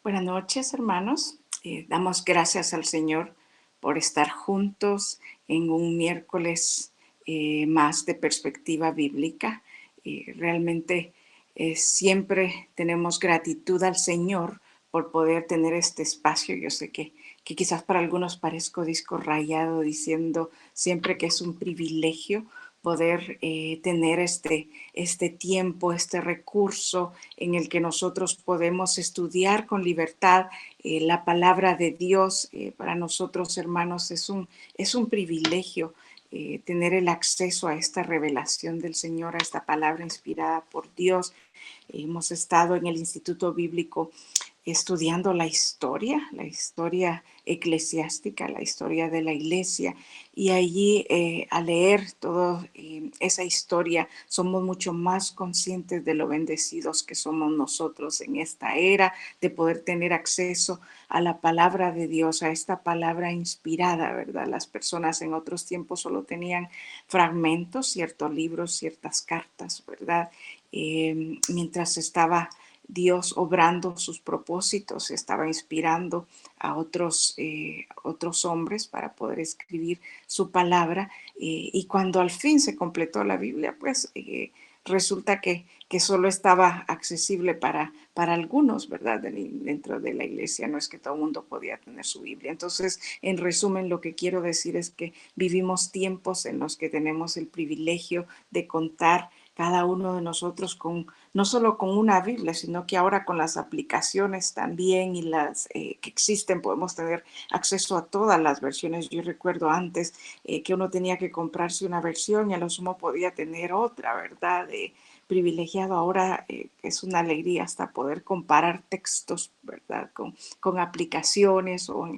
Buenas noches, hermanos. Damos gracias al Señor por estar juntos en un miércoles más de perspectiva bíblica. Realmente siempre tenemos gratitud al Señor por poder tener este espacio. Yo sé que quizás para algunos parezco disco rayado diciendo siempre que es un privilegio poder tener este tiempo, este recurso en el que nosotros podemos estudiar con libertad la palabra de Dios. Para nosotros, hermanos, es un privilegio tener el acceso a esta revelación del Señor, a esta palabra inspirada por Dios. Hemos estado en el Instituto Bíblico estudiando la historia eclesiástica, la historia de la iglesia, y allí al leer toda esa historia somos mucho más conscientes de lo bendecidos que somos nosotros en esta era, de poder tener acceso a la palabra de Dios, a esta palabra inspirada, ¿verdad? Las personas en otros tiempos solo tenían fragmentos, ciertos libros, ciertas cartas, ¿verdad? Mientras estaba Dios obrando sus propósitos, estaba inspirando a otros hombres para poder escribir su palabra. Y cuando al fin se completó la Biblia, pues resulta que solo estaba accesible para algunos, ¿verdad? Dentro de la iglesia, no es que todo el mundo podía tener su Biblia. Entonces, en resumen, lo que quiero decir es que vivimos tiempos en los que tenemos el privilegio de contar cada uno de nosotros con no solo con una Biblia, sino que ahora con las aplicaciones también y las que existen podemos tener acceso a todas las versiones. Yo recuerdo antes que uno tenía que comprarse una versión y a lo sumo podía tener otra, ¿verdad? Privilegiado ahora es una alegría hasta poder comparar textos, ¿verdad? Con aplicaciones o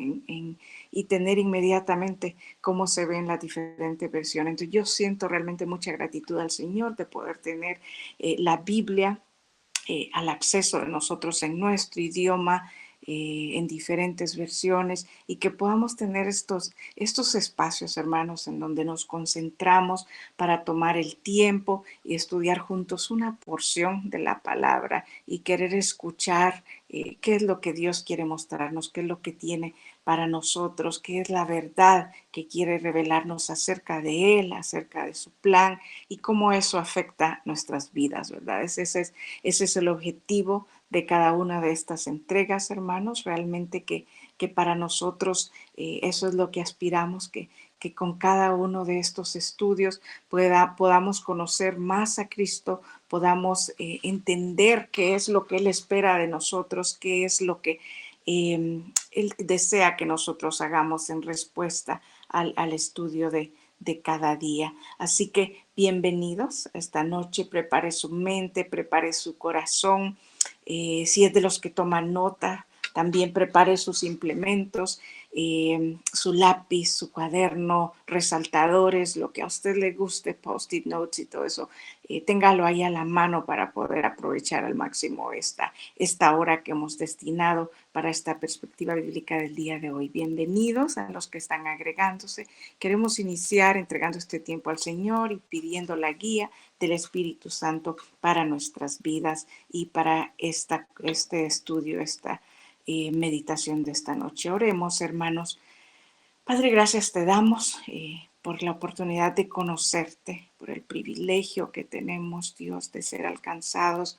y tener inmediatamente cómo se ven las diferentes versiones. Entonces yo siento realmente mucha gratitud al Señor de poder tener la Biblia al acceso de nosotros en nuestro idioma, en diferentes versiones, y que podamos tener estos espacios, hermanos, en donde nos concentramos para tomar el tiempo y estudiar juntos una porción de la palabra y querer escuchar qué es lo que Dios quiere mostrarnos, qué es lo que tiene para nosotros, qué es la verdad que quiere revelarnos acerca de Él, acerca de su plan y cómo eso afecta nuestras vidas, ¿verdad? Ese es el objetivo de cada una de estas entregas, hermanos, realmente que para nosotros eso es lo que aspiramos, que con cada uno de estos estudios podamos conocer más a Cristo, podamos entender qué es lo que Él espera de nosotros, qué es lo que Él desea que nosotros hagamos en respuesta al estudio de cada día. Así que bienvenidos esta noche, prepare su mente, prepare su corazón. Si es de los que toman nota, también prepare sus implementos, su lápiz, su cuaderno, resaltadores, lo que a usted le guste, post-it notes y todo eso, téngalo ahí a la mano para poder aprovechar al máximo esta hora que hemos destinado para esta perspectiva bíblica del día de hoy. Bienvenidos a los que están agregándose. Queremos iniciar entregando este tiempo al Señor y pidiendo la guía del Espíritu Santo para nuestras vidas y para este estudio, esta meditación de esta noche. Oremos, hermanos. Padre, gracias te damos por la oportunidad de conocerte, por el privilegio que tenemos, Dios, de ser alcanzados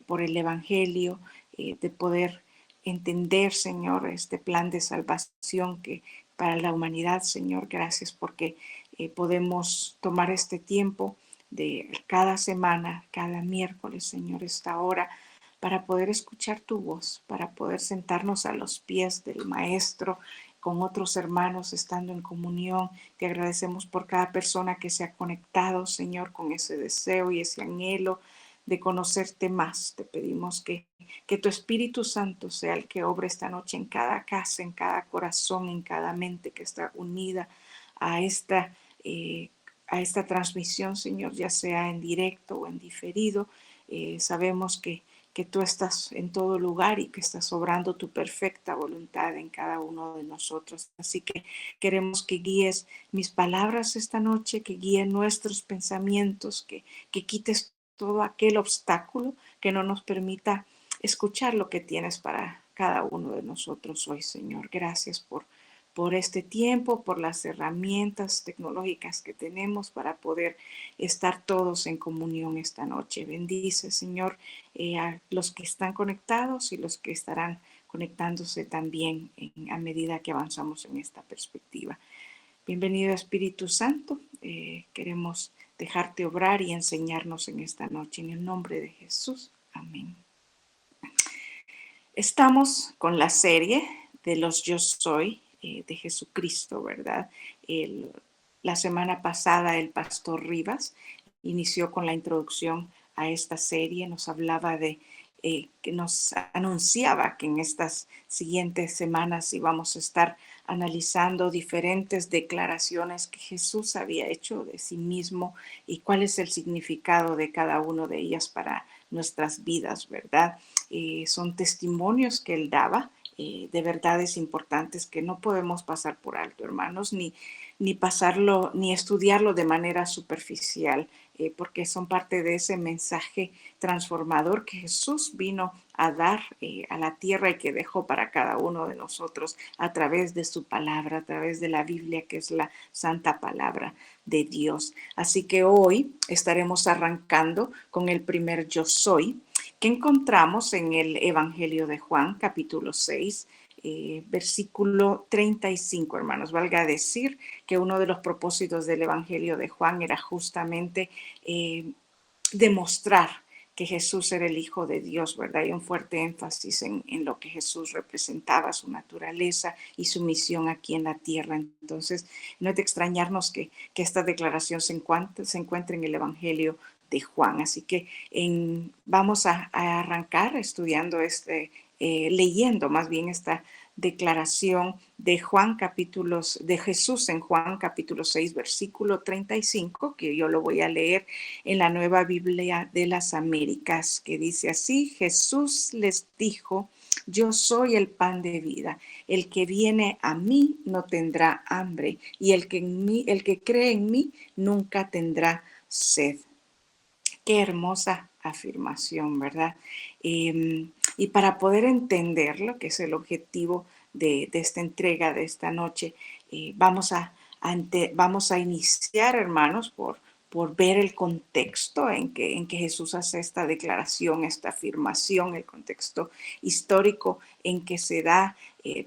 por el Evangelio, de poder entender, Señor, este plan de salvación que para la humanidad, Señor, gracias porque podemos tomar este tiempo de cada semana, cada miércoles, Señor, esta hora, para poder escuchar tu voz, para poder sentarnos a los pies del Maestro con otros hermanos estando en comunión. Te agradecemos por cada persona que se ha conectado, Señor, con ese deseo y ese anhelo de conocerte más. Te pedimos que tu Espíritu Santo sea el que obre esta noche en cada casa, en cada corazón, en cada mente que está unida a eh, a esta transmisión, Señor, ya sea en directo o en diferido. Sabemos que tú estás en todo lugar y que estás obrando tu perfecta voluntad en cada uno de nosotros. Así que queremos que guíes mis palabras esta noche, que guíes nuestros pensamientos, que quites todo aquel obstáculo que no nos permita escuchar lo que tienes para cada uno de nosotros hoy, Señor. Gracias por este tiempo, por las herramientas tecnológicas que tenemos para poder estar todos en comunión esta noche. Bendice, Señor, a los que están conectados y los que estarán conectándose también a medida que avanzamos en esta perspectiva. Bienvenido, Espíritu Santo. Queremos dejarte obrar y enseñarnos en esta noche. En el nombre de Jesús. Amén. Estamos con la serie de los Yo Soy de Jesucristo, ¿verdad? La semana pasada el pastor Rivas inició con la introducción a esta serie, nos hablaba que nos anunciaba que en estas siguientes semanas íbamos a estar analizando diferentes declaraciones que Jesús había hecho de sí mismo y cuál es el significado de cada una de ellas para nuestras vidas, ¿verdad? Son testimonios que él daba de verdades importantes que no podemos pasar por alto, hermanos, ni pasarlo, ni estudiarlo de manera superficial, porque son parte de ese mensaje transformador que Jesús vino a dar a la tierra y que dejó para cada uno de nosotros a través de su palabra, a través de la Biblia, que es la santa palabra de Dios. Así que hoy estaremos arrancando con el primer Yo Soy, que encontramos en el Evangelio de Juan, capítulo 6, versículo 35, hermanos. Valga decir que uno de los propósitos del Evangelio de Juan era justamente demostrar que Jesús era el Hijo de Dios, ¿verdad? Hay un fuerte énfasis en lo que Jesús representaba, su naturaleza y su misión aquí en la tierra. Entonces, no es de extrañarnos que esta declaración se encuentre en el Evangelio de Juan. Así que vamos a arrancar estudiando leyendo más bien esta declaración de de Jesús en Juan capítulo 6, versículo 35, que yo lo voy a leer en la Nueva Biblia de las Américas, que dice así: Jesús les dijo: yo soy el pan de vida. El que viene a mí no tendrá hambre, y el que cree en mí nunca tendrá sed. Qué hermosa afirmación, ¿verdad? Y para poder entender lo que es el objetivo de esta entrega de esta noche, vamos a iniciar, hermanos, por ver el contexto en que Jesús hace esta declaración, esta afirmación, el contexto histórico en que se da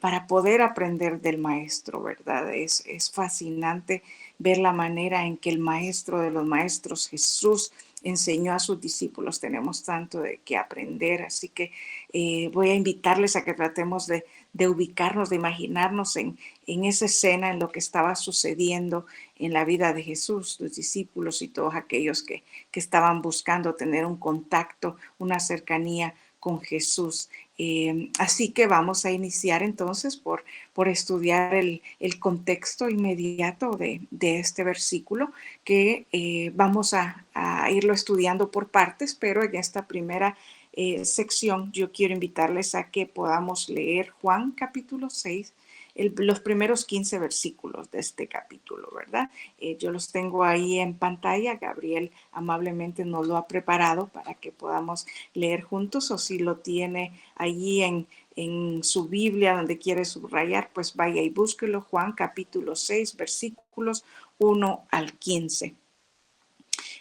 para poder aprender del maestro, ¿verdad? Es fascinante ver la manera en que el maestro de los maestros, Jesús, enseñó a sus discípulos. Tenemos tanto de qué aprender, así que voy a invitarles a que tratemos de ubicarnos, de imaginarnos en esa escena, en lo que estaba sucediendo en la vida de Jesús, sus discípulos y todos aquellos que estaban buscando tener un contacto, una cercanía con Jesús. Así que vamos a iniciar entonces por estudiar el contexto inmediato de este versículo, que vamos a irlo estudiando por partes, pero en esta primera sección yo quiero invitarles a que podamos leer Juan capítulo 6, los primeros 15 versículos de este capítulo, ¿verdad? Yo los tengo ahí en pantalla. Gabriel amablemente nos lo ha preparado para que podamos leer juntos, o si lo tiene allí en su Biblia donde quiere subrayar, pues vaya y búsquelo. Juan capítulo 6, versículos 1 al 15.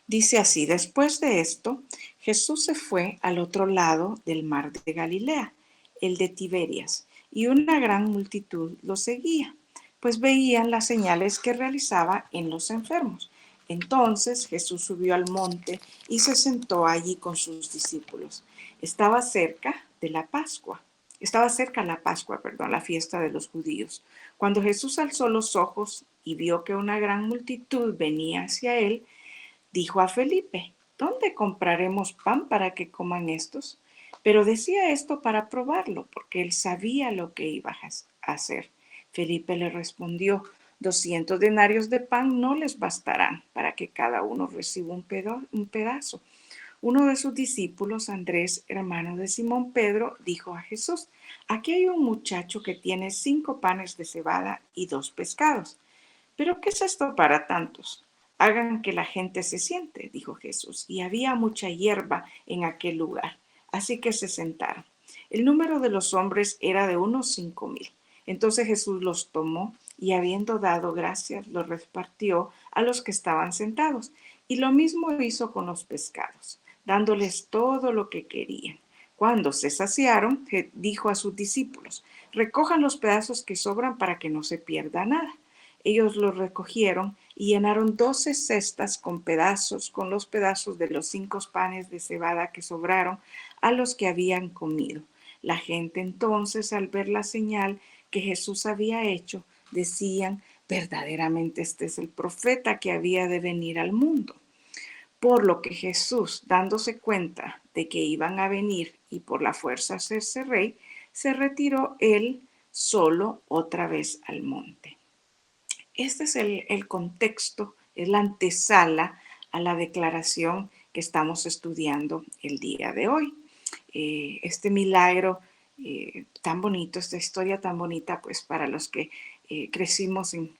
Dice así: después de esto, Jesús se fue al otro lado del mar de Galilea, el de Tiberias, y una gran multitud lo seguía, pues veían las señales que realizaba en los enfermos. Entonces Jesús subió al monte y se sentó allí con sus discípulos. Estaba cerca la Pascua, la fiesta de los judíos. Cuando Jesús alzó los ojos y vio que una gran multitud venía hacia él, dijo a Felipe: ¿dónde compraremos pan para que coman estos? Pero decía esto para probarlo, porque él sabía lo que iba a hacer. Felipe le respondió: 200 denarios de pan no les bastarán para que cada uno reciba un pedazo. Uno de sus discípulos, Andrés, hermano de Simón Pedro, dijo a Jesús: aquí hay un muchacho que tiene 5 panes de cebada y 2 pescados. ¿Pero qué es esto para tantos? Hagan que la gente se siente, dijo Jesús. Y había mucha hierba en aquel lugar, así que se sentaron. El número de los hombres era de unos 5,000. Entonces Jesús los tomó y habiendo dado gracias, los repartió a los que estaban sentados. Y lo mismo hizo con los pescados, dándoles todo lo que querían. Cuando se saciaron, dijo a sus discípulos: recojan los pedazos que sobran para que no se pierda nada. Ellos los recogieron y llenaron 12 cestas con los pedazos de los 5 panes de cebada que sobraron a los que habían comido. La gente entonces, al ver la señal que Jesús había hecho, decían: verdaderamente este es el profeta que había de venir al mundo. Por lo que Jesús, dándose cuenta de que iban a venir y por la fuerza hacerse rey, se retiró él solo otra vez al monte. Este es el contexto, es la antesala a la declaración que estamos estudiando el día de hoy. Este milagro tan bonito, esta historia tan bonita, pues para los que crecimos en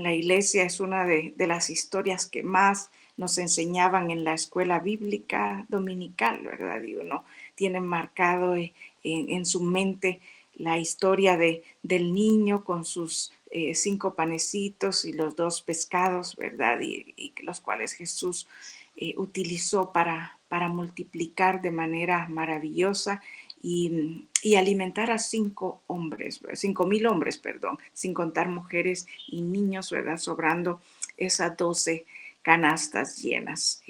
la iglesia, es una de las historias que más nos enseñaban en la escuela bíblica dominical, ¿verdad? Y uno tiene marcado en su mente la historia del niño con sus 5 panecitos y los 2 pescados, ¿verdad? Y los cuales Jesús utilizó para multiplicar de manera maravillosa y alimentar a 5,000 hombres, perdón, sin contar mujeres y niños, ¿verdad? Sobrando esas 12 canastas llenas.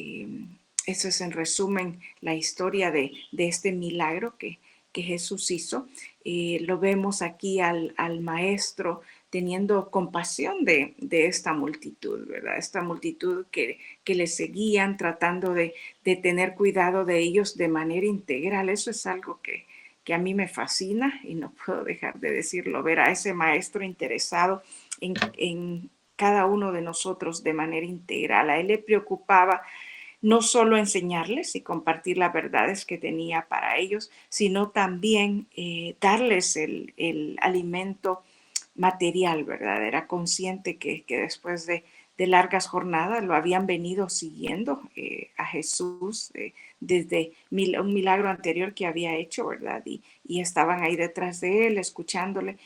Eso es en resumen la historia de este milagro que Jesús hizo. Lo vemos aquí al maestro teniendo compasión de esta multitud, ¿verdad? Esta multitud que le seguían, tratando de tener cuidado de ellos de manera integral. Eso es algo que a mí me fascina y no puedo dejar de decirlo, ver a ese maestro interesado en cada uno de nosotros de manera integral. A él le preocupaba no solo enseñarles y compartir las verdades que tenía para ellos, sino también darles el alimento material, ¿verdad? Era consciente que después de largas jornadas lo habían venido siguiendo a Jesús desde un milagro anterior que había hecho, ¿verdad? Y estaban ahí detrás de él, escuchándole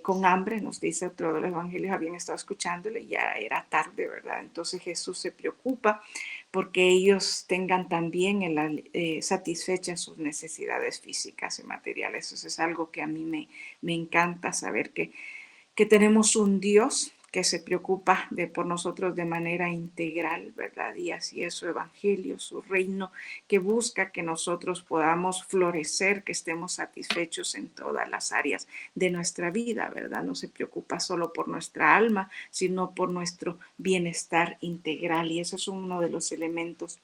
con hambre, nos dice otro de los evangelios, habían estado escuchándole, ya era tarde, ¿verdad? Entonces Jesús se preocupa porque ellos tengan también satisfechas sus necesidades físicas y materiales. Eso es algo que a mí me encanta saber que tenemos un Dios que se preocupa por nosotros de manera integral, ¿verdad? Y así es su evangelio, su reino, que busca que nosotros podamos florecer, que estemos satisfechos en todas las áreas de nuestra vida, ¿verdad? No se preocupa solo por nuestra alma, sino por nuestro bienestar integral. Y eso es uno de los elementos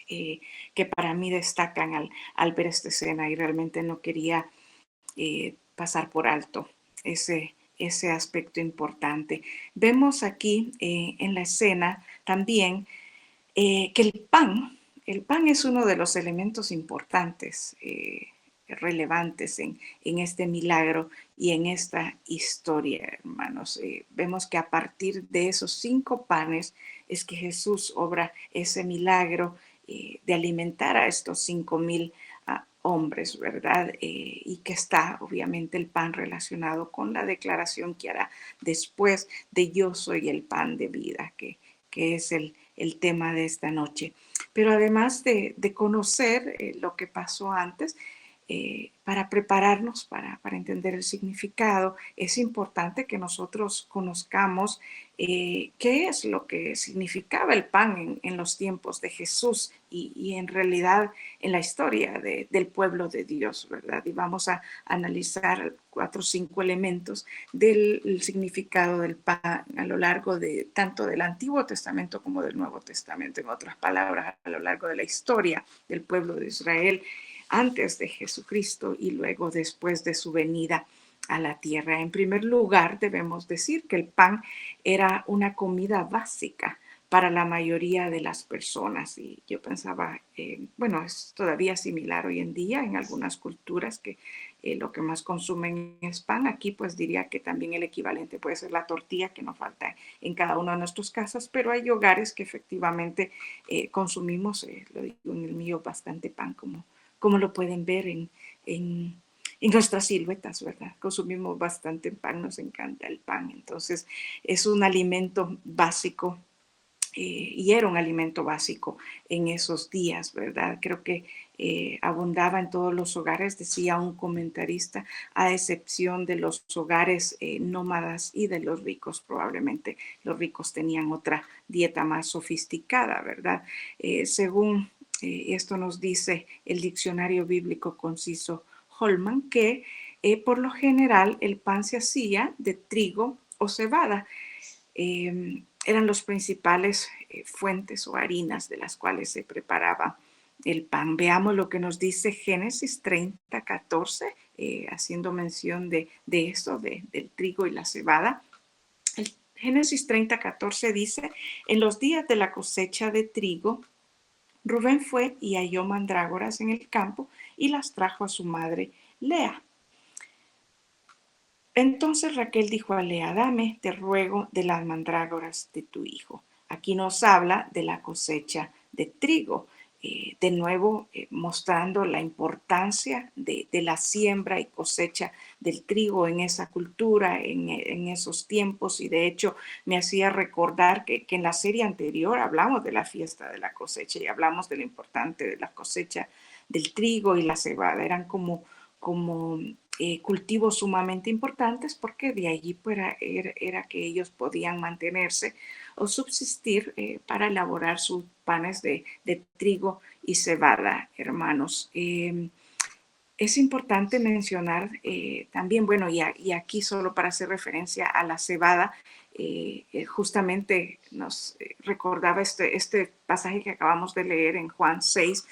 que para mí destacan al ver esta escena, y realmente no quería pasar por alto ese aspecto importante. Vemos aquí en la escena también que el pan es uno de los elementos importantes, relevantes en este milagro y en esta historia, hermanos. Vemos que a partir de esos 5 panes es que Jesús obra ese milagro de alimentar a estos 5,000 hombres, ¿verdad? Y que está obviamente el pan relacionado con la declaración que hará después de yo soy el pan de vida, que es el tema de esta noche. Pero además de conocer lo que pasó antes, para prepararnos para entender el significado, es importante que nosotros conozcamos qué es lo que significaba el pan en los tiempos de Jesús y en realidad en la historia del pueblo de Dios, ¿verdad? Y vamos a analizar 4 o 5 elementos del significado del pan a lo largo de tanto del Antiguo Testamento como del Nuevo Testamento. En otras palabras, a lo largo de la historia del pueblo de Israel antes de Jesucristo y luego después de su venida a la tierra. En primer lugar, debemos decir que el pan era una comida básica para la mayoría de las personas. Y yo pensaba, bueno, es todavía similar hoy en día en algunas culturas que lo que más consumen es pan. Aquí pues diría que también el equivalente puede ser la tortilla que nos falta en cada una de nuestras casas, pero hay hogares que efectivamente consumimos, lo digo en el mío, bastante pan como lo pueden ver en y nuestras siluetas, ¿verdad? Consumimos bastante pan, nos encanta el pan. Entonces, es un alimento básico y era un alimento básico en esos días, ¿verdad? Creo que abundaba en todos los hogares, decía un comentarista, a excepción de los hogares nómadas y de los ricos. Probablemente los ricos tenían otra dieta más sofisticada, ¿verdad? Según esto nos dice el diccionario bíblico conciso Holman, que por lo general el pan se hacía de trigo o cebada. Eran los principales fuentes o harinas de las cuales se preparaba el pan. Veamos lo que nos dice Génesis 30:14, haciendo mención de esto, del trigo y la cebada. El Génesis 30:14 dice, en los días de la cosecha de trigo, Rubén fue y halló mandrágoras en el campo y las trajo a su madre Lea. Entonces Raquel dijo a Lea, dame, te ruego, de las mandrágoras de tu hijo. Aquí nos habla de la cosecha de trigo, de nuevo mostrando la importancia de la siembra y cosecha del trigo en esa cultura, en esos tiempos. Y de hecho me hacía recordar que en la serie anterior hablamos de la fiesta de la cosecha y hablamos de lo importante de la cosecha del trigo y la cebada. Eran como cultivos sumamente importantes porque de allí pues, era que ellos podían mantenerse o subsistir para elaborar sus panes de trigo y cebada, hermanos. Es importante mencionar también, bueno, y aquí solo para hacer referencia a la cebada, justamente nos recordaba este pasaje que acabamos de leer en Juan 6,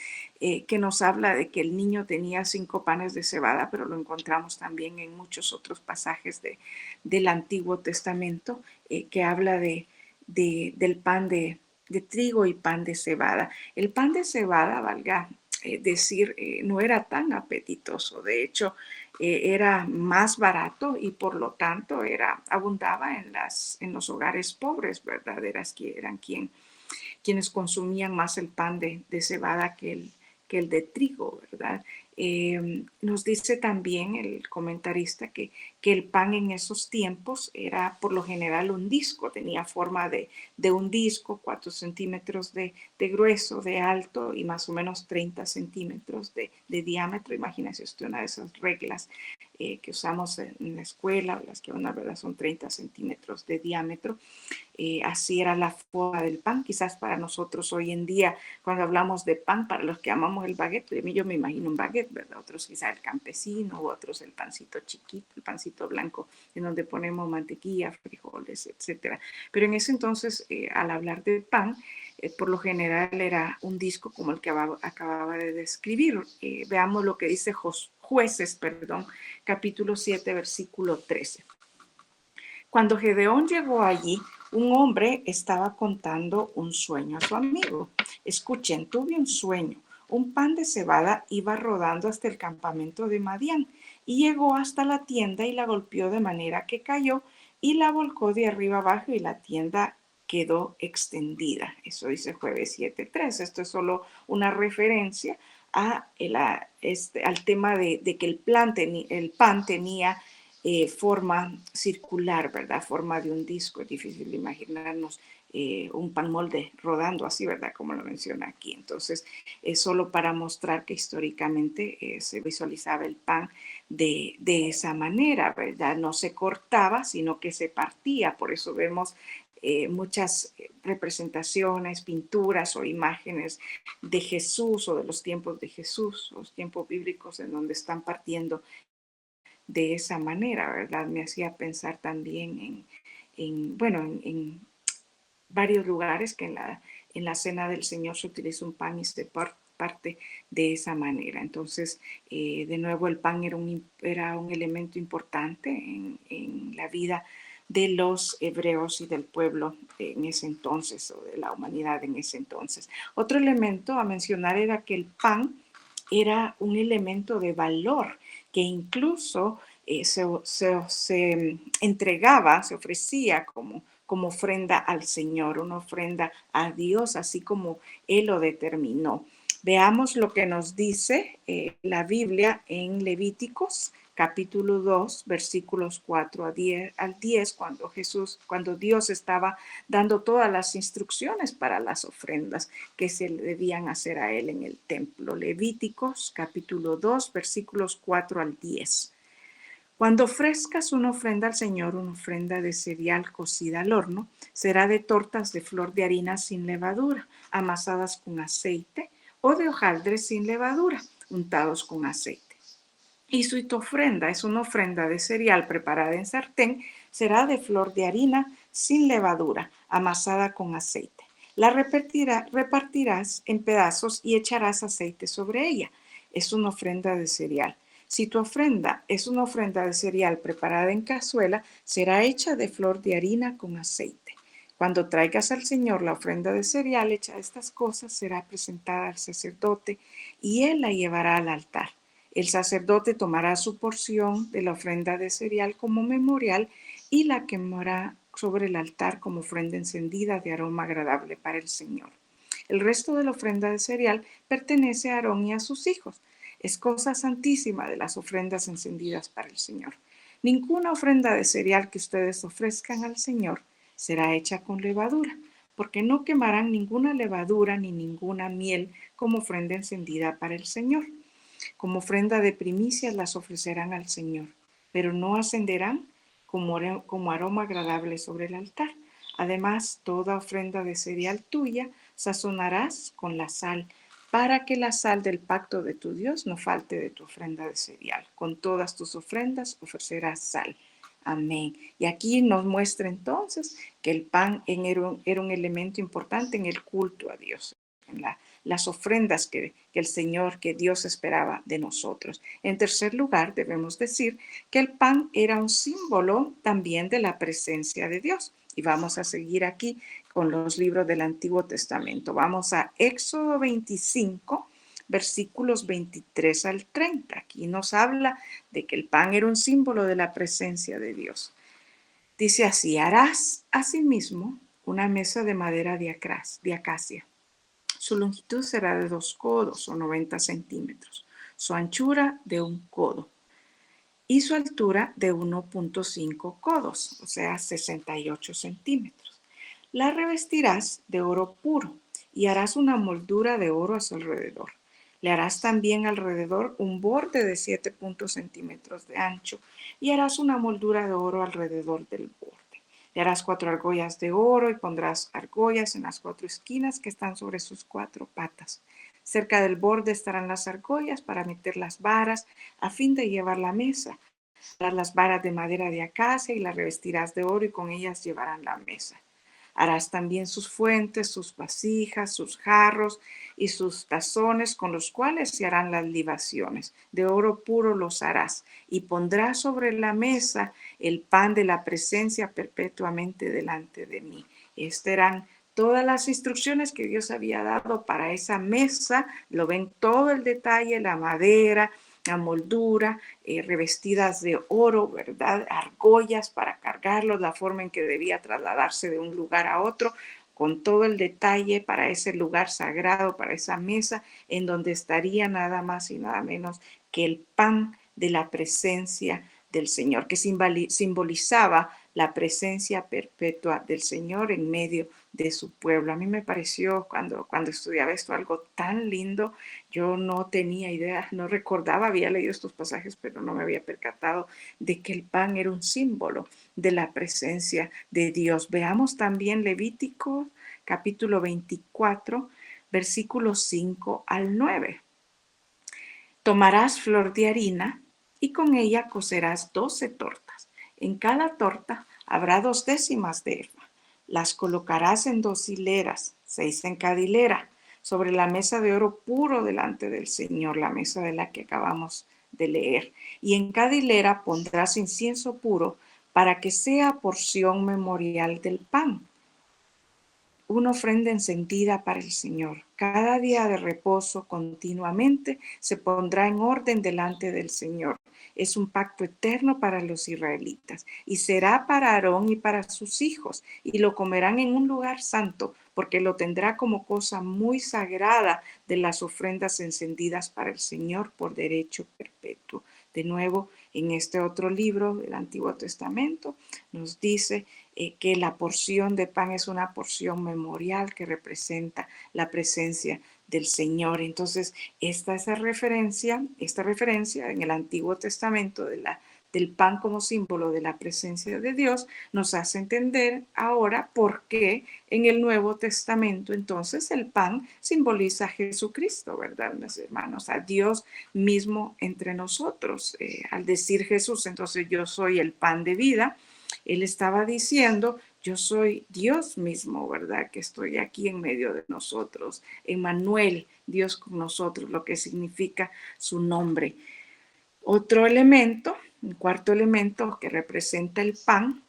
que nos habla de que el niño tenía 5 panes de cebada, pero lo encontramos también en muchos otros pasajes del Antiguo Testamento, que habla del pan de trigo y pan de cebada. El pan de cebada, valga decir, no era tan apetitoso. De hecho, era más barato y por lo tanto abundaba en los hogares pobres, ¿verdad? Eran quienes consumían más el pan de cebada que el de trigo, ¿verdad? Nos dice también el comentarista que el pan en esos tiempos era por lo general un disco, tenía forma de un disco, 4 centímetros de grueso, de alto y más o menos 30 centímetros de diámetro. Imagínese usted una de esas reglas que usamos en la escuela, las que una verdad son 30 centímetros de diámetro. Así era la forma del pan. Quizás para nosotros hoy en día, cuando hablamos de pan, para los que amamos el baguette, yo me imagino un baguette, ¿verdad? Otros quizás el campesino, otros el pancito chiquito, el pancito blanco, en donde ponemos mantequilla, frijoles, etcétera. Pero en ese entonces, al hablar de pan, por lo general era un disco como el que acababa de describir. Veamos lo que dice Jueces, capítulo 7, versículo 13. Cuando Gedeón llegó allí, un hombre estaba contando un sueño a su amigo. Escuchen, tuve un sueño. Un pan de cebada iba rodando hasta el campamento de Madián y llegó hasta la tienda y la golpeó de manera que cayó y la volcó de arriba abajo y la tienda quedó extendida. Eso dice Jueves 7:3. Esto es solo una referencia al tema de que el pan tenía forma circular, ¿verdad? Forma de un disco. Es difícil imaginarnos un pan molde rodando así, ¿verdad? Como lo menciona aquí. Entonces, es solo para mostrar que históricamente se visualizaba el pan de esa manera, ¿verdad? No se cortaba, sino que se partía. Por eso vemos muchas representaciones, pinturas o imágenes de Jesús o de los tiempos de Jesús, los tiempos bíblicos en donde están partiendo de esa manera, ¿verdad? Me hacía pensar también en varios lugares que en la cena del Señor se utiliza un pan y se parte de esa manera. Entonces, de nuevo, el pan era un elemento importante en la vida de los hebreos y del pueblo en ese entonces, o de la humanidad en ese entonces. Otro elemento a mencionar era que el pan era un elemento de valor que incluso se entregaba, se ofrecía como ofrenda al Señor, una ofrenda a Dios, así como Él lo determinó. Veamos lo que nos dice la Biblia en Levíticos capítulo 2, versículos 4 al 10, cuando Dios estaba dando todas las instrucciones para las ofrendas que se le debían hacer a él en el templo. Levíticos capítulo 2, versículos 4 al 10. Cuando ofrezcas una ofrenda al Señor, una ofrenda de cereal cocida al horno, será de tortas de flor de harina sin levadura, amasadas con aceite, o de hojaldres sin levadura, untados con aceite. Y si tu ofrenda es una ofrenda de cereal preparada en sartén, será de flor de harina sin levadura, amasada con aceite. La repartirás en pedazos y echarás aceite sobre ella. Es una ofrenda de cereal. Si tu ofrenda es una ofrenda de cereal preparada en cazuela, será hecha de flor de harina con aceite. Cuando traigas al Señor la ofrenda de cereal hecha de estas cosas, será presentada al sacerdote y él la llevará al altar. El sacerdote tomará su porción de la ofrenda de cereal como memorial y la quemará sobre el altar como ofrenda encendida de aroma agradable para el Señor. El resto de la ofrenda de cereal pertenece a Aarón y a sus hijos. Es cosa santísima de las ofrendas encendidas para el Señor. Ninguna ofrenda de cereal que ustedes ofrezcan al Señor será hecha con levadura, porque no quemarán ninguna levadura ni ninguna miel como ofrenda encendida para el Señor. Como ofrenda de primicias las ofrecerán al Señor, pero no ascenderán como aroma agradable sobre el altar. Además, toda ofrenda de cereal tuya sazonarás con la sal, para que la sal del pacto de tu Dios no falte de tu ofrenda de cereal. Con todas tus ofrendas ofrecerás sal. Amén. Y aquí nos muestra entonces que el pan era un elemento importante en el culto a Dios, en las ofrendas que el Señor, que Dios esperaba de nosotros. En tercer lugar, debemos decir que el pan era un símbolo también de la presencia de Dios. Y vamos a seguir aquí con los libros del Antiguo Testamento. Vamos a Éxodo 25, versículos 23 al 30. Aquí nos habla de que el pan era un símbolo de la presencia de Dios. Dice así: harás asimismo una mesa de madera de acacia. Su longitud será de 2 codos o 90 centímetros, su anchura de 1 codo y su altura de 1.5 codos, o sea, 68 centímetros. La revestirás de oro puro y harás una moldura de oro a su alrededor. Le harás también alrededor un borde de 7 centímetros de ancho y harás una moldura de oro alrededor del borde. Le harás 4 argollas de oro y pondrás argollas en las 4 esquinas que están sobre sus 4 patas. Cerca del borde estarán las argollas para meter las varas a fin de llevar la mesa. Harás las varas de madera de acacia y las revestirás de oro y con ellas llevarán la mesa. Harás también sus fuentes, sus vasijas, sus jarros y sus tazones con los cuales se harán las libaciones. De oro puro los harás y pondrás sobre la mesa el pan de la presencia perpetuamente delante de mí. Estas eran todas las instrucciones que Dios había dado para esa mesa. Lo ven todo el detalle, la madera, la moldura, revestidas de oro, ¿verdad? Argollas para cargarlos, la forma en que debía trasladarse de un lugar a otro, con todo el detalle para ese lugar sagrado, para esa mesa, en donde estaría nada más y nada menos que el pan de la presencia del Señor, que simbolizaba la presencia perpetua del Señor en medio de su pueblo. A mí me pareció cuando estudiaba esto algo tan lindo. Yo no tenía idea, no recordaba, había leído estos pasajes, pero no me había percatado de que el pan era un símbolo de la presencia de Dios. Veamos también Levítico capítulo 24, versículos 5 al 9. Tomarás flor de harina y con ella cocerás 12 tortas. En cada torta habrá 2 décimas de efa. Las colocarás en 2 hileras, 6 en cada hilera, sobre la mesa de oro puro delante del Señor, la mesa de la que acabamos de leer. Y en cada hilera pondrás incienso puro para que sea porción memorial del pan. una ofrenda encendida para el Señor. Cada día de reposo continuamente se pondrá en orden delante del Señor. Es un pacto eterno para los israelitas y será para Aarón y para sus hijos, y lo comerán en un lugar santo, porque lo tendrá como cosa muy sagrada de las ofrendas encendidas para el Señor por derecho perpetuo. De nuevo, en este otro libro del Antiguo Testamento nos dice que la porción de pan es una porción memorial que representa la presencia del Señor. Entonces, esta referencia en el Antiguo Testamento del pan como símbolo de la presencia de Dios, nos hace entender ahora por qué en el Nuevo Testamento entonces el pan simboliza a Jesucristo, ¿verdad, mis hermanos? A Dios mismo entre nosotros. Al decir Jesús, entonces yo soy el pan de vida, él estaba diciendo, yo soy Dios mismo, ¿verdad? Que estoy aquí en medio de nosotros. Emmanuel, Dios con nosotros, lo que significa su nombre. Otro elemento, un cuarto elemento que representa el pan,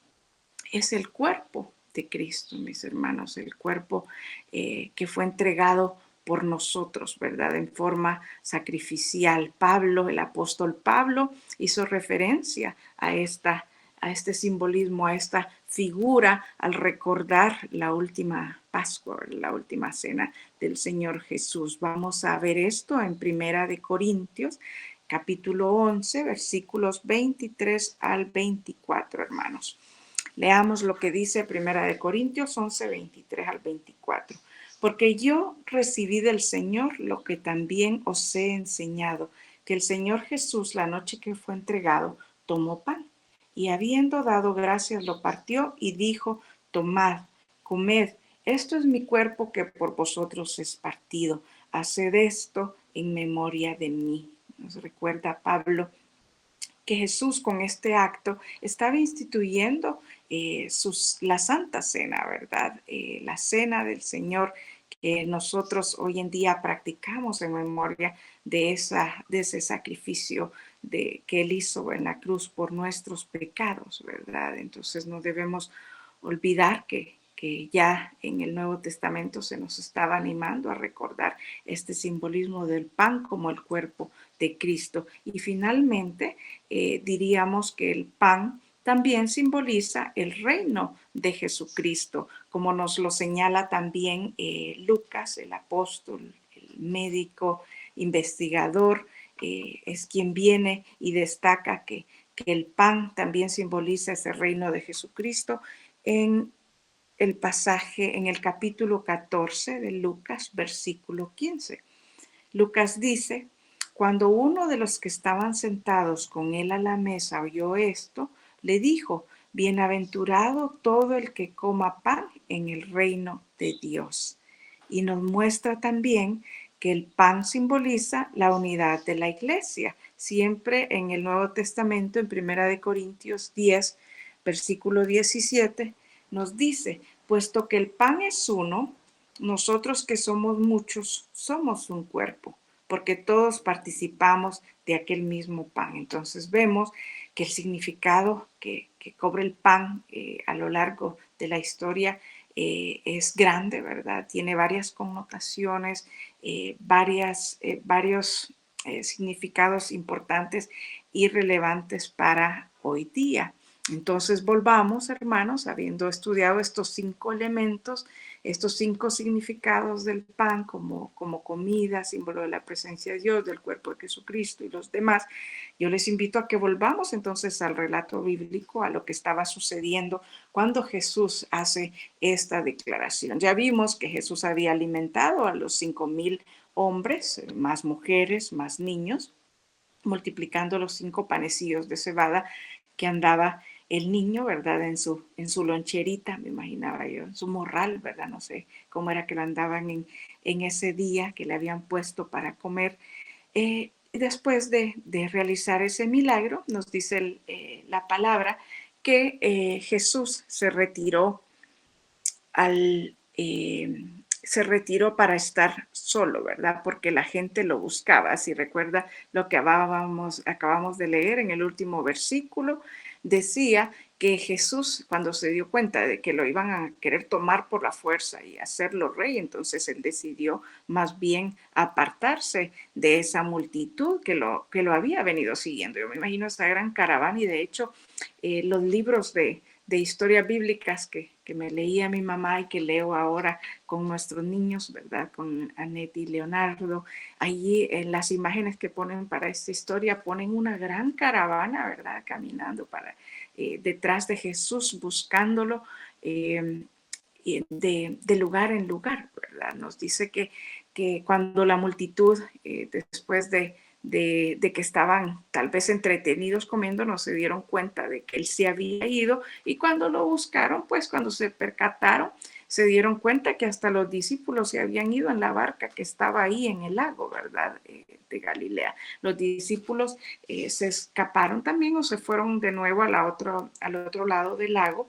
es el cuerpo de Cristo, mis hermanos, el cuerpo que fue entregado por nosotros, ¿verdad? En forma sacrificial. Pablo, el apóstol Pablo, hizo referencia a este simbolismo, a esta figura al recordar la última Pascua, la última cena del Señor Jesús. Vamos a ver esto en Primera de Corintios, capítulo 11, versículos 23 al 24, hermanos. Leamos lo que dice Primera de Corintios 11, 23 al 24. Porque yo recibí del Señor lo que también os he enseñado, que el Señor Jesús, la noche que fue entregado, tomó pan y habiendo dado gracias lo partió y dijo, tomad, comed, esto es mi cuerpo que por vosotros es partido. Haced esto en memoria de mí. Nos recuerda Pablo que Jesús con este acto estaba instituyendo la Santa Cena, ¿verdad? La Cena del Señor que nosotros hoy en día practicamos en memoria de ese sacrificio que Él hizo en la cruz por nuestros pecados, ¿verdad? Entonces no debemos olvidar que ya en el Nuevo Testamento se nos estaba animando a recordar este simbolismo del pan como el cuerpo de Cristo. Y finalmente diríamos que el pan también simboliza el reino de Jesucristo, como nos lo señala también Lucas, el apóstol, el médico, investigador, es quien viene y destaca que el pan también simboliza ese reino de Jesucristo en el pasaje, en el capítulo 14 de Lucas, versículo 15. Lucas dice, cuando uno de los que estaban sentados con él a la mesa oyó esto, le dijo, bienaventurado todo el que coma pan en el reino de Dios. Y nos muestra también que el pan simboliza la unidad de la iglesia. Siempre en el Nuevo Testamento, en Primera de Corintios 10, versículo 17, nos dice, puesto que el pan es uno, nosotros que somos muchos somos un cuerpo, porque todos participamos de aquel mismo pan. Entonces vemos que el significado que cobra el pan a lo largo de la historia es grande, ¿verdad? Tiene varias connotaciones, varios significados importantes y relevantes para hoy día. Entonces volvamos, hermanos, habiendo estudiado estos 5 elementos, estos 5 significados del pan como comida, símbolo de la presencia de Dios, del cuerpo de Jesucristo y los demás, yo les invito a que volvamos entonces al relato bíblico, a lo que estaba sucediendo cuando Jesús hace esta declaración. Ya vimos que Jesús había alimentado a los 5,000 hombres, más mujeres, más niños, multiplicando los 5 panecillos de cebada que andaba el niño, ¿verdad? En su loncherita, me imaginaba yo, en su morral, ¿verdad? No sé cómo era que lo andaban en ese día que le habían puesto para comer. Después de realizar ese milagro, nos dice la palabra que Jesús al, eh, se retiró para estar solo, ¿verdad? Porque la gente lo buscaba. Si recuerda lo que acabamos de leer en el último versículo, decía que Jesús, cuando se dio cuenta de que lo iban a querer tomar por la fuerza y hacerlo rey, entonces él decidió más bien apartarse de esa multitud que lo había venido siguiendo. Yo me imagino esa gran caravana y de hecho los libros de historias bíblicas que me leía mi mamá y que leo ahora con nuestros niños, ¿verdad? Con Annette y Leonardo. Allí en las imágenes que ponen para esta historia ponen una gran caravana, ¿verdad? Caminando detrás de Jesús, buscándolo de lugar en lugar, ¿verdad? Nos dice que cuando la multitud, después de que estaban tal vez entretenidos comiendo, no se dieron cuenta de que él se había ido y cuando lo buscaron, pues cuando se percataron, se dieron cuenta que hasta los discípulos se habían ido en la barca que estaba ahí en el lago, ¿verdad? De Galilea. Los discípulos se escaparon también o se fueron de nuevo al otro lado del lago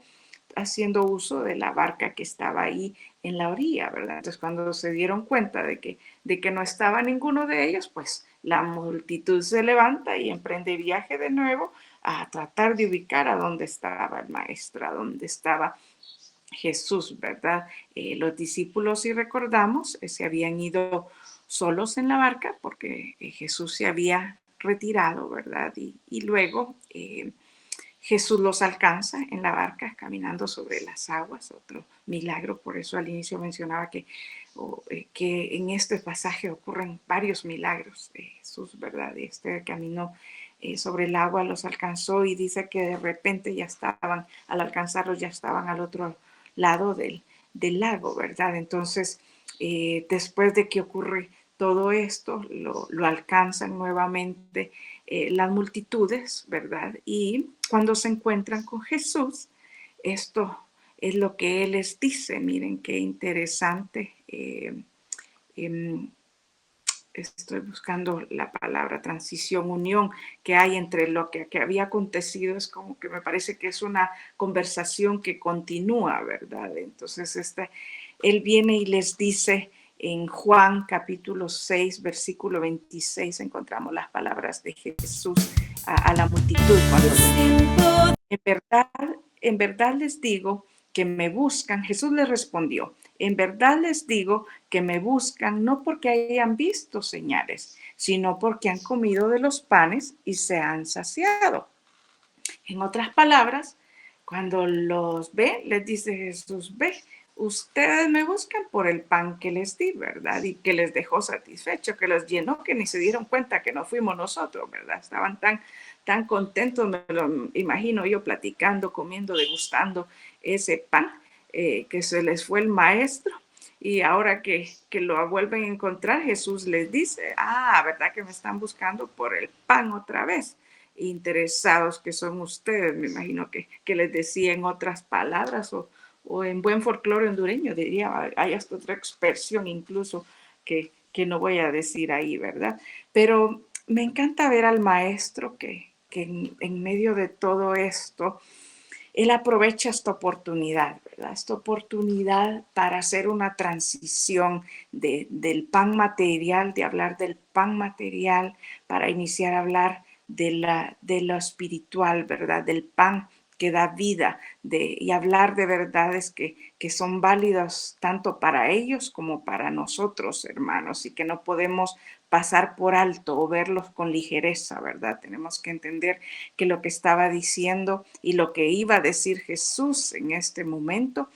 haciendo uso de la barca que estaba ahí en la orilla, ¿verdad? Entonces, cuando se dieron cuenta de que no estaba ninguno de ellos, pues la multitud se levanta y emprende viaje de nuevo a tratar de ubicar a dónde estaba el maestro, a dónde estaba Jesús, ¿verdad? Los discípulos, si recordamos, se habían ido solos en la barca porque Jesús se había retirado, ¿verdad? Y luego Jesús los alcanza en la barca caminando sobre las aguas, otro milagro. Por eso al inicio mencionaba que en este pasaje ocurren varios milagros de Jesús, ¿verdad? Este caminó sobre el agua, los alcanzó y dice que de repente al alcanzarlos ya estaban al otro lado del lago, ¿verdad? Entonces, después de que ocurre todo esto, lo alcanzan nuevamente las multitudes, ¿verdad? Y cuando se encuentran con Jesús, esto es lo que Él les dice. Miren qué interesante. Estoy buscando la palabra transición, unión que hay entre lo que había acontecido. Es como que me parece que es una conversación que continúa, ¿verdad? Entonces, Él viene y les dice en Juan capítulo 6, versículo 26, encontramos las palabras de Jesús a la multitud cuando en verdad les digo que me buscan. Jesús les respondió, en verdad les digo que me buscan no porque hayan visto señales, sino porque han comido de los panes y se han saciado. En otras palabras, cuando los ve, les dice Jesús, ve, ustedes me buscan por el pan que les di, ¿verdad? Y que les dejó satisfecho, que los llenó, que ni se dieron cuenta que no fuimos nosotros, ¿verdad? Estaban tan contentos, me lo imagino yo platicando, comiendo, degustando ese pan, que se les fue el maestro. Y ahora que lo vuelven a encontrar, Jesús les dice, ¿verdad que me están buscando por el pan otra vez? Interesados que son ustedes, me imagino que les decía en otras palabras o en buen folclore hondureño, diría, hay hasta otra expresión incluso que no voy a decir ahí, ¿verdad? Pero me encanta ver al maestro que en medio de todo esto, él aprovecha esta oportunidad, ¿verdad? Esta oportunidad para hacer una transición del pan material, de hablar del pan material, para iniciar a hablar de lo espiritual, ¿verdad? Del pan que da vida y hablar de verdades que son válidas tanto para ellos como para nosotros, hermanos, y que no podemos pasar por alto o verlos con ligereza, ¿verdad? Tenemos que entender que lo que estaba diciendo y lo que iba a decir Jesús en este momento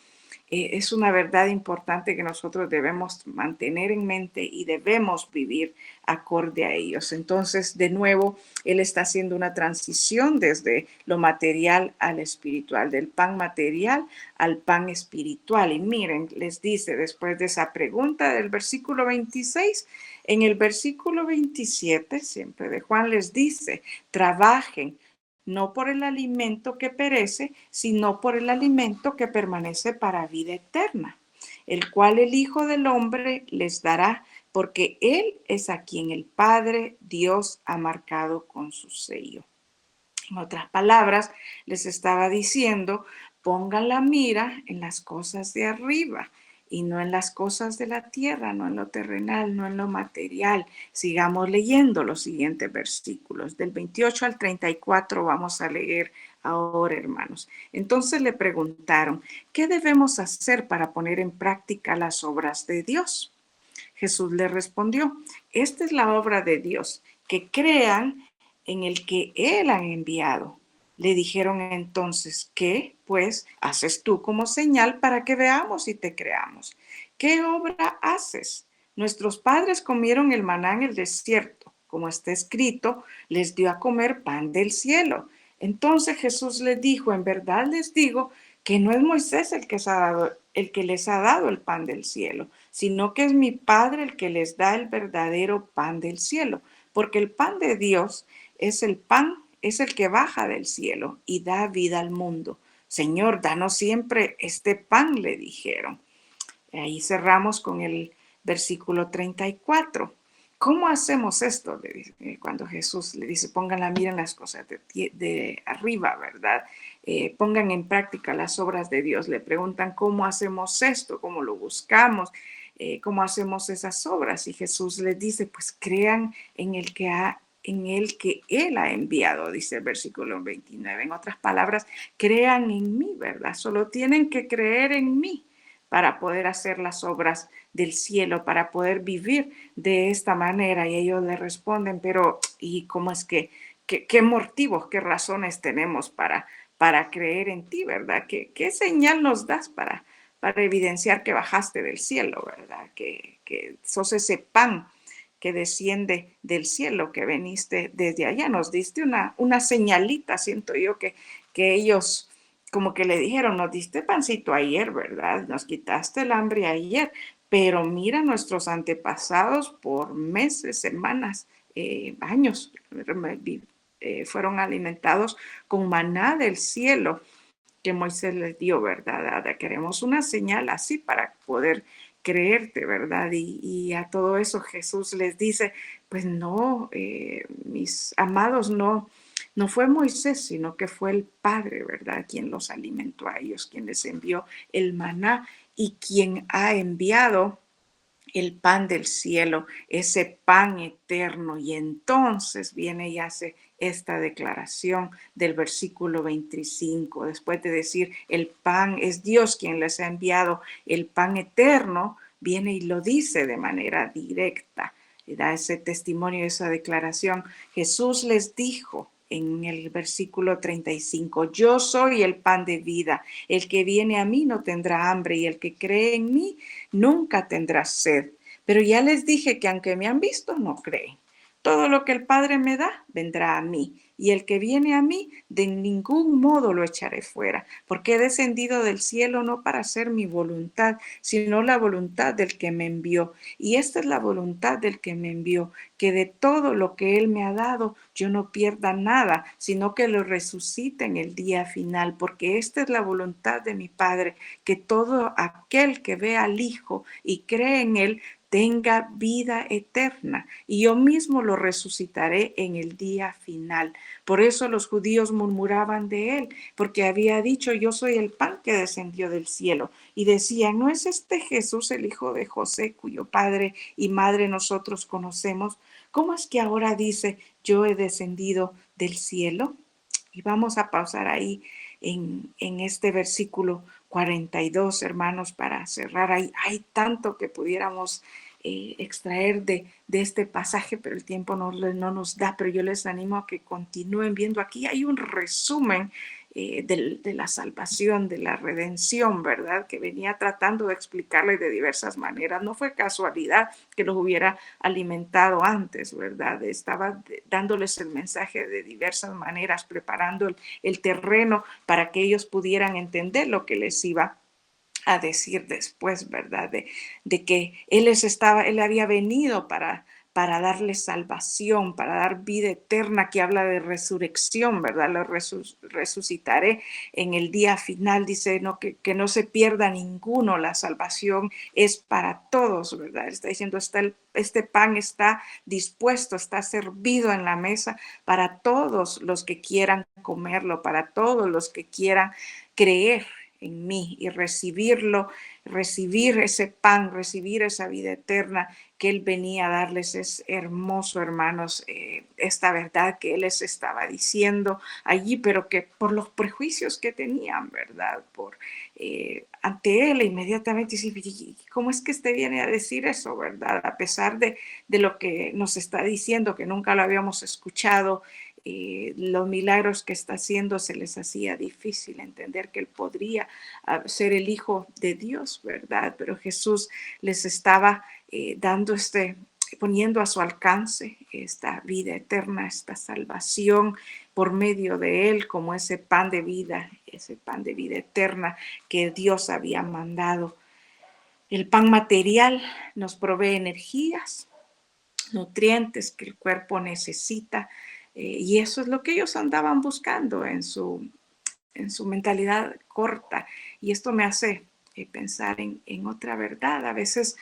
es una verdad importante que nosotros debemos mantener en mente y debemos vivir acorde a ellos. Entonces, de nuevo, Él está haciendo una transición desde lo material al espiritual, del pan material al pan espiritual. Y miren, les dice después de esa pregunta del versículo 26, en el versículo 27, siempre de Juan, les dice, trabajen no por el alimento que perece, sino por el alimento que permanece para vida eterna, el cual el Hijo del Hombre les dará, porque Él es a quien el Padre Dios ha marcado con su sello. En otras palabras, les estaba diciendo, pongan la mira en las cosas de arriba y no en las cosas de la tierra, no en lo terrenal, no en lo material. Sigamos leyendo los siguientes versículos. Del 28 al 34 vamos a leer Ahora, hermanos, entonces le preguntaron, ¿qué debemos hacer para poner en práctica las obras de Dios? Jesús le respondió, esta es la obra de Dios, que crean en el que Él ha enviado. Le dijeron entonces, ¿qué pues haces tú como señal para que veamos y te creamos? ¿Qué obra haces? Nuestros padres comieron el maná en el desierto, como está escrito, les dio a comer pan del cielo. Entonces Jesús les dijo, en verdad les digo que no es Moisés el que les ha dado el pan del cielo, sino que es mi Padre el que les da el verdadero pan del cielo, porque el pan de Dios es el pan, es el que baja del cielo y da vida al mundo. Señor, danos siempre este pan, le dijeron. Ahí cerramos con el versículo 34. ¿Cómo hacemos esto? Le dice, cuando Jesús le dice, pongan la mira en las cosas de arriba, ¿verdad? Pongan en práctica las obras de Dios. Le preguntan, ¿cómo hacemos esto? ¿Cómo lo buscamos? ¿Cómo hacemos esas obras? Y Jesús les dice, pues crean en el que Él ha enviado, dice el versículo 29. En otras palabras, crean en mí, ¿verdad? Solo tienen que creer en mí para poder hacer las obras del cielo, para poder vivir de esta manera. Y ellos le responden, pero ¿y cómo es qué motivos, qué razones tenemos para creer en ti, verdad? ¿Qué señal nos das para evidenciar que bajaste del cielo, verdad? Que sos ese pan que desciende del cielo, que veniste desde allá. Nos diste una señalita, siento yo, que ellos como que le dijeron, nos diste pancito ayer, ¿verdad? Nos quitaste el hambre ayer, pero mira nuestros antepasados por meses, semanas, años, fueron alimentados con maná del cielo que Moisés les dio, ¿verdad? Queremos una señal así para poder creerte, ¿verdad? Y a todo eso Jesús les dice, pues no, mis amados, no fue Moisés, sino que fue el Padre, ¿verdad? Quien los alimentó a ellos, quien les envió el maná y quien ha enviado el pan del cielo, ese pan eterno. Y entonces viene y hace esta declaración del versículo 25, después de decir, el pan es Dios quien les ha enviado el pan eterno, viene y lo dice de manera directa, y da ese testimonio, esa declaración. Jesús les dijo en el versículo 35, yo soy el pan de vida, el que viene a mí no tendrá hambre y el que cree en mí nunca tendrá sed. Pero ya les dije que aunque me han visto, no creen. Todo lo que el Padre me da, vendrá a mí. Y el que viene a mí, de ningún modo lo echaré fuera, porque he descendido del cielo no para hacer mi voluntad, sino la voluntad del que me envió. Y esta es la voluntad del que me envió, que de todo lo que Él me ha dado, yo no pierda nada, sino que lo resucite en el día final, porque esta es la voluntad de mi Padre, que todo aquel que ve al Hijo y cree en Él, tenga vida eterna, y yo mismo lo resucitaré en el día final. Por eso los judíos murmuraban de él, porque había dicho, yo soy el pan que descendió del cielo. Y decían, ¿no es este Jesús el hijo de José, cuyo padre y madre nosotros conocemos? ¿Cómo es que ahora dice, yo he descendido del cielo? Y vamos a pausar ahí en este versículo 42, hermanos, para cerrar. Hay tanto que pudiéramos extraer de este pasaje, pero el tiempo no nos da, pero yo les animo a que continúen viendo. Aquí hay un resumen de la salvación, de la redención, ¿verdad? Que venía tratando de explicarle de diversas maneras. No fue casualidad que los hubiera alimentado antes, ¿verdad? Estaba dándoles el mensaje de diversas maneras, preparando el terreno para que ellos pudieran entender lo que les iba a decir después, ¿verdad? De que Él había venido para darles salvación, para dar vida eterna, que habla de resurrección, ¿verdad? Lo resucitaré en el día final, dice, no, que no se pierda ninguno, la salvación es para todos, ¿verdad? Está diciendo, este pan está dispuesto, está servido en la mesa para todos los que quieran comerlo, para todos los que quieran creer en mí y recibirlo, recibir ese pan, recibir esa vida eterna que Él venía a darles. Es hermoso, hermanos, esta verdad que Él les estaba diciendo allí, pero que por los prejuicios que tenían, ¿verdad? Ante Él inmediatamente dice, ¿cómo es que usted viene a decir eso, verdad? A pesar de lo que nos está diciendo, que nunca lo habíamos escuchado, los milagros que está haciendo, se les hacía difícil entender que Él podría ser el Hijo de Dios, ¿verdad? Pero Jesús les estaba dando poniendo a su alcance esta vida eterna, esta salvación por medio de Él, como ese pan de vida eterna que Dios había mandado. El pan material nos provee energías, nutrientes que el cuerpo necesita, y eso es lo que ellos andaban buscando en su mentalidad corta. Y esto me hace pensar en otra verdad. A veces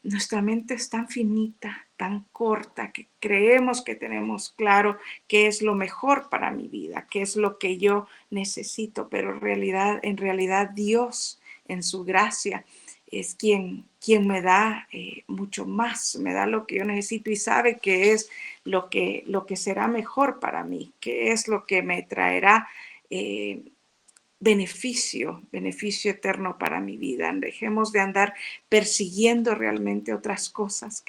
nuestra mente es tan finita, tan corta, que creemos que tenemos claro qué es lo mejor para mi vida, qué es lo que yo necesito, pero en realidad Dios en su gracia es quien me da mucho más, me da lo que yo necesito y sabe que es lo que será mejor para mí, qué es lo que me traerá beneficio eterno para mi vida. Dejemos de andar persiguiendo realmente otras cosas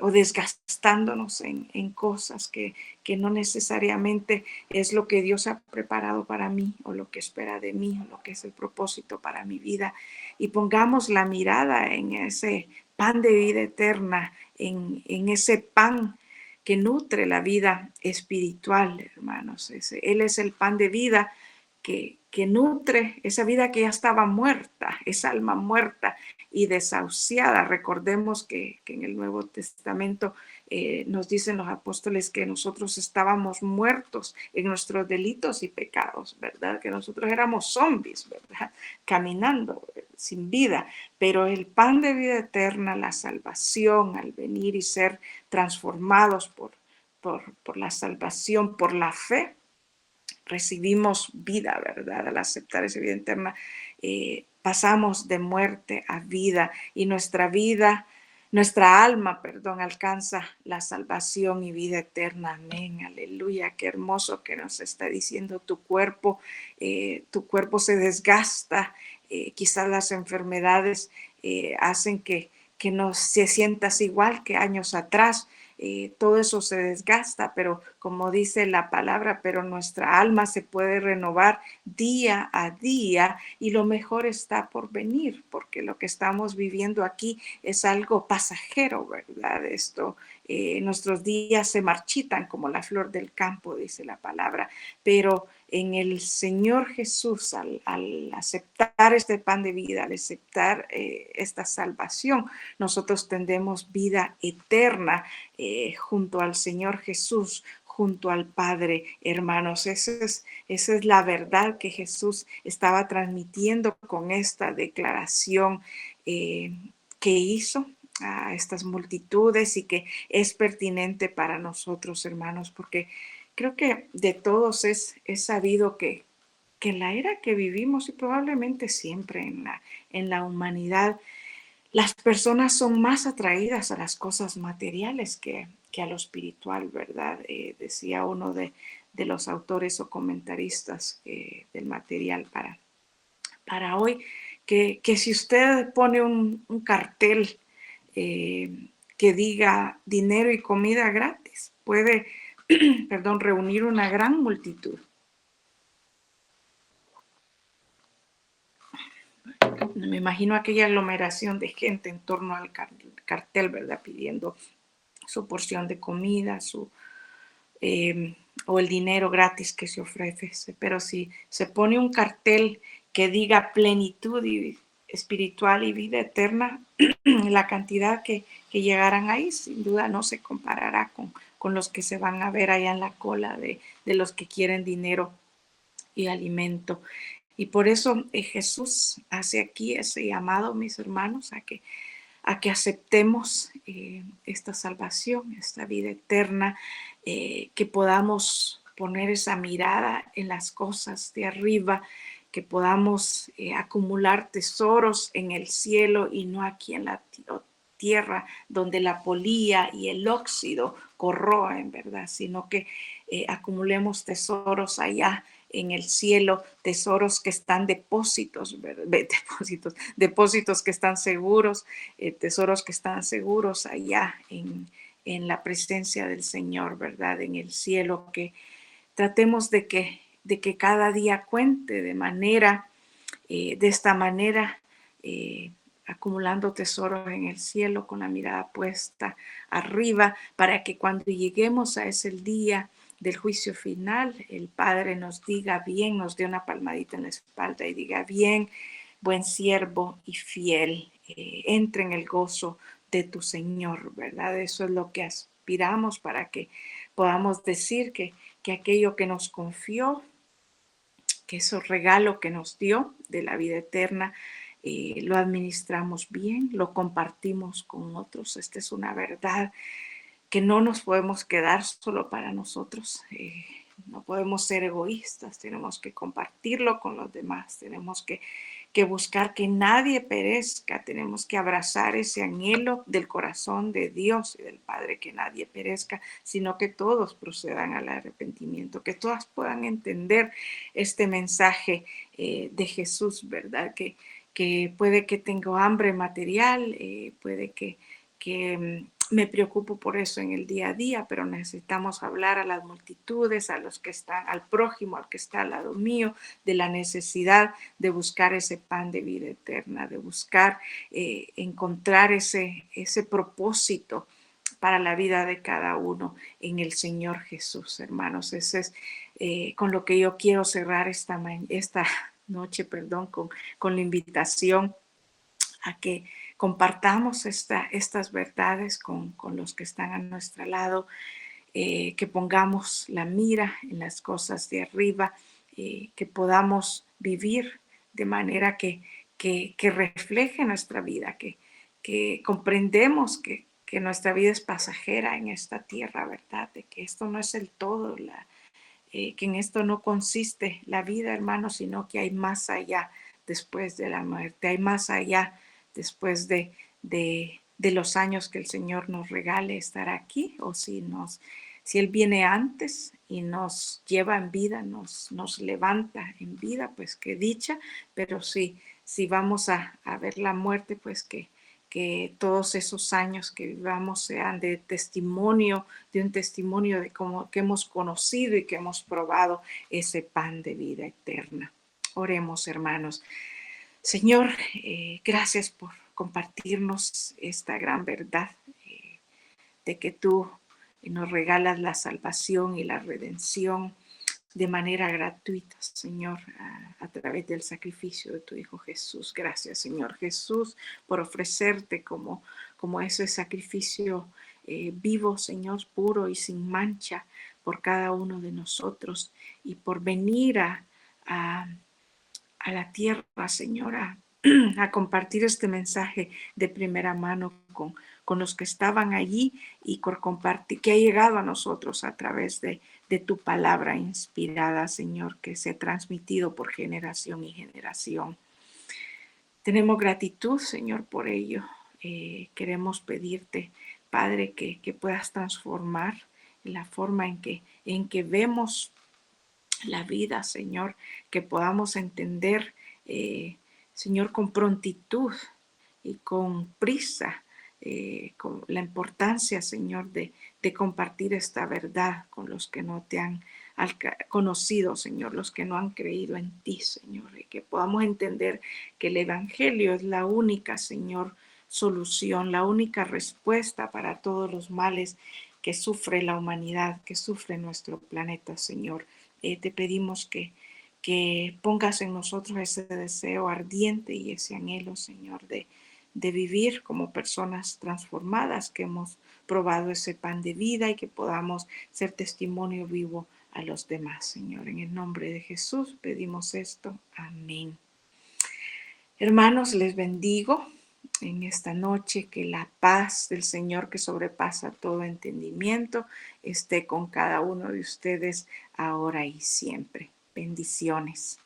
o desgastándonos en cosas que no necesariamente es lo que Dios ha preparado para mí o lo que espera de mí o lo que es el propósito para mi vida. Y pongamos la mirada en ese pan de vida eterna, en ese pan que nutre la vida espiritual, hermanos. Él es el pan de vida que nutre esa vida que ya estaba muerta, esa alma muerta y desahuciada. Recordemos que en el Nuevo Testamento nos dicen los apóstoles que nosotros estábamos muertos en nuestros delitos y pecados, ¿verdad? Que nosotros éramos zombies, ¿verdad? Caminando sin vida, pero el pan de vida eterna, la salvación, al venir y ser transformados por la salvación, por la fe, recibimos vida, ¿verdad? Al aceptar esa vida eterna, pasamos de muerte a vida y nuestra alma, perdón, alcanza la salvación y vida eterna. Amén, aleluya. Qué hermoso que nos está diciendo tu cuerpo se desgasta, quizás las enfermedades hacen que no se sientas igual que años atrás. Todo eso se desgasta, pero como dice la palabra, pero nuestra alma se puede renovar día a día y lo mejor está por venir, porque lo que estamos viviendo aquí es algo pasajero, ¿verdad? Nuestros días se marchitan como la flor del campo, dice la palabra, pero en el Señor Jesús, al aceptar este pan de vida, al aceptar esta salvación, nosotros tendremos vida eterna junto al Señor Jesús, junto al Padre, hermanos. Esa es la verdad que Jesús estaba transmitiendo con esta declaración que hizo a estas multitudes y que es pertinente para nosotros, hermanos, porque creo que de todos es sabido que en la era que vivimos y probablemente siempre en la humanidad, las personas son más atraídas a las cosas materiales que a lo espiritual, ¿verdad? Decía uno de los autores o comentaristas del material para hoy, que si usted pone un cartel que diga dinero y comida gratis, puede, perdón, reunir una gran multitud. Me imagino aquella aglomeración de gente en torno al cartel, ¿verdad? Pidiendo su porción de comida, o el dinero gratis que se ofrece. Pero si se pone un cartel que diga plenitud espiritual y vida eterna, la cantidad que llegarán ahí sin duda no se comparará con los que se van a ver allá en la cola de los que quieren dinero y alimento. Y por eso Jesús hace aquí ese llamado, mis hermanos, a que aceptemos esta salvación, esta vida eterna, que podamos poner esa mirada en las cosas de arriba que podamos acumular tesoros en el cielo y no aquí en la tierra, donde la polilla y el óxido corroen, ¿verdad? Sino que acumulemos tesoros allá en el cielo, tesoros que están depósitos que están seguros, tesoros que están seguros allá en la presencia del Señor, ¿verdad? En el cielo, que tratemos de que cada día cuente de esta manera, acumulando tesoros en el cielo con la mirada puesta arriba, para que cuando lleguemos a ese día del juicio final, el Padre nos diga bien, nos dé una palmadita en la espalda y diga bien, buen siervo y fiel, entra en el gozo de tu Señor, ¿verdad? Eso es lo que aspiramos, para que podamos decir que aquello que nos confió, que ese regalo que nos dio de la vida eterna, lo administramos bien, lo compartimos con otros. Esta es una verdad que no nos podemos quedar solo para nosotros. No podemos ser egoístas, tenemos que compartirlo con los demás, tenemos que buscar que nadie perezca, tenemos que abrazar ese anhelo del corazón de Dios y del Padre, que nadie perezca, sino que todos procedan al arrepentimiento, que todas puedan entender este mensaje de Jesús, ¿verdad? Que puede que tenga hambre material, puede que me preocupo por eso en el día a día, pero necesitamos hablar a las multitudes, a los que están, al prójimo, al que está al lado mío, de la necesidad de buscar ese pan de vida eterna, de buscar encontrar ese propósito para la vida de cada uno en el Señor Jesús, hermanos. Ese es con lo que yo quiero cerrar esta noche, con la invitación a que compartamos estas verdades con los que están a nuestro lado, que pongamos la mira en las cosas de arriba, que podamos vivir de manera que refleje nuestra vida, que comprendemos que nuestra vida es pasajera en esta tierra, ¿verdad? De que esto no es el todo, que en esto no consiste la vida, hermanos, sino que hay más allá después de la muerte, hay más allá después de los años que el Señor nos regale estar aquí, o si Él viene antes y nos lleva en vida, nos levanta en vida, pues qué dicha, pero si vamos a ver la muerte, pues que todos esos años que vivamos sean de un testimonio de cómo que hemos conocido y que hemos probado ese pan de vida eterna. Oremos, hermanos. Señor, gracias por compartirnos esta gran verdad, de que tú nos regalas la salvación y la redención de manera gratuita, Señor, a través del sacrificio de tu Hijo Jesús. Gracias, Señor Jesús, por ofrecerte como ese sacrificio vivo, Señor, puro y sin mancha por cada uno de nosotros, y por venir a la tierra, Señora, a compartir este mensaje de primera mano con los que estaban allí, y por compartir, que ha llegado a nosotros a través de tu palabra inspirada, Señor, que se ha transmitido por generación y generación. Tenemos gratitud, Señor, por ello. Queremos pedirte, Padre, que puedas transformar la forma en que vemos la vida, Señor, que podamos entender, Señor, con prontitud y con prisa, con la importancia, Señor, de compartir esta verdad con los que no te han conocido, Señor, los que no han creído en ti, Señor, y que podamos entender que el Evangelio es la única, Señor, solución, la única respuesta para todos los males que sufre la humanidad, que sufre nuestro planeta, Señor. Te pedimos que pongas en nosotros ese deseo ardiente y ese anhelo, Señor, de vivir como personas transformadas, que hemos probado ese pan de vida y que podamos ser testimonio vivo a los demás, Señor. En el nombre de Jesús pedimos esto. Amén. Hermanos, les bendigo en esta noche, que la paz del Señor, que sobrepasa todo entendimiento, esté con cada uno de ustedes ahora y siempre. Bendiciones.